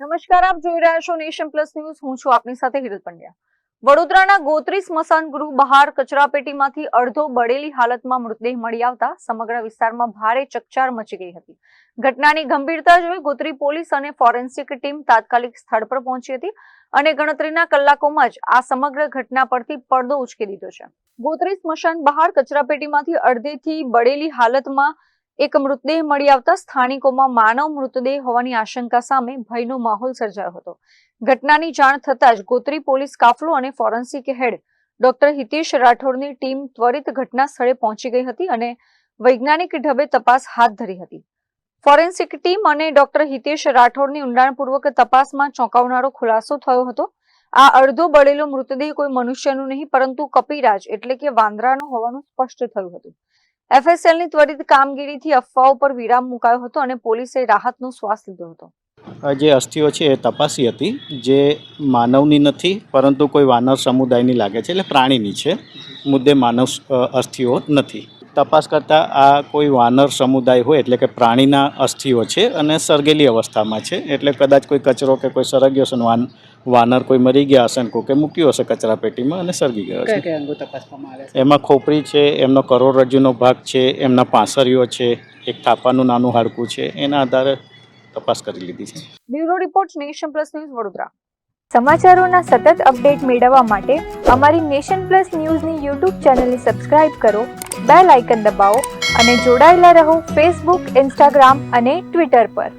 નમસ્કાર, આપ જોઈ રહ્યા છો નેશન પ્લસ ન્યૂઝ. હું છું આપની સાથે હિરલ પંડ્યા. વડોદરાના ગોત્રી સ્મશાન ગૃહ બહાર કચરાપેટીમાંથી અડધો બળેલી હાલતમાં મૃતદેહ મળી આવતા સમગ્ર વિસ્તારમાં ભારે ચકચાર મચી ગઈ હતી. ઘટનાની ગંભીરતા જોઈ ગોત્રી પોલીસ અને ફોરેન્સિક ટીમ તાત્કાલિક સ્થળ પર પહોંચી હતી અને ગણતરીના કલાકોમાં જ આ સમગ્ર ઘટના પરથી પડદો ઉચકી દીધો છે. ગોત્રી સ્મશાન બહાર કચરાપેટીમાંથી અડધેથી બળેલી હાલતમાં એક મૃતદેહ મળી આવતા સ્થાનિકોમાં માનવ મૃતદેહ હોવાની આશંકા સામે ભયનો માહોલ સર્જાયો હતો. ઘટનાની જાણ થતાં જ ગોત્રી પોલીસ કાફલો અને ફોરેન્સિક હેડ ડોક્ટર હિતેશ રાઠોડની ટીમ ત્વરિત ઘટના સ્થળે પહોંચી ગઈ હતી અને વૈજ્ઞાનિક ઢબે તપાસ હાથ ધરી હતી. ફોરેન્સિક ટીમ અને ડોક્ટર હિતેશ રાઠોડની ઊંડાણપૂર્વક તપાસમાં ચોંકાવનારો ખુલાસો થયો હતો. આ અડધો બળેલો મૃતદેહ કોઈ મનુષ્યનું નહીં પરંતુ કપિરાજ એટલે કે વાંદરાનો હોવાનું સ્પષ્ટ થયું હતું. એફએસએલની ત્વરિત કામગીરીથી અફવાઓ પર વિરામ મુકાયો હતો અને પોલીસે રાહતનો શ્વાસ લીધો હતો. જે અસ્થિઓ છે એ તપાસી હતી, જે માનવની નથી પરંતુ કોઈ વાનર સમુદાયની લાગે છે, એટલે પ્રાણીની છે, મુદ્દે માનવ અસ્થિઓ નથી. તપાસ કરતાં આ કોઈ વાનર સમુદાય હોય એટલે કે પ્રાણીના અસ્થિઓ છે અને સળગેલી અવસ્થામાં છે, એટલે કદાચ કોઈ કચરો કે કોઈ સળગ્યો હશે, વાનર કોઈ મરી ગયા હશે ને કોકે મૂક્યો હશે કચરાપેટીમાં અને સળગી ગયો હશે. એમાં ખોપરી છે, એમનો કરોડરજ્જુનો ભાગ છે, એમના પાંસરીઓ છે, એક થાપાનું નાનું હાડકું છે, એના આધારે તપાસ કરી લીધી છે. Bureau report, nation plus news, Vadodara. સમાચારોના સતત અપડેટ મેળવવા માટે અમારી નેશન પ્લસ ન્યૂઝની યુટ્યુબ ચેનલને સબસ્ક્રાઇબ કરો, બેલ આઇકન દબાવો અને જોડાયેલા રહો ફેસબુક, ઇન્સ્ટાગ્રામ અને ટ્વિટર પર.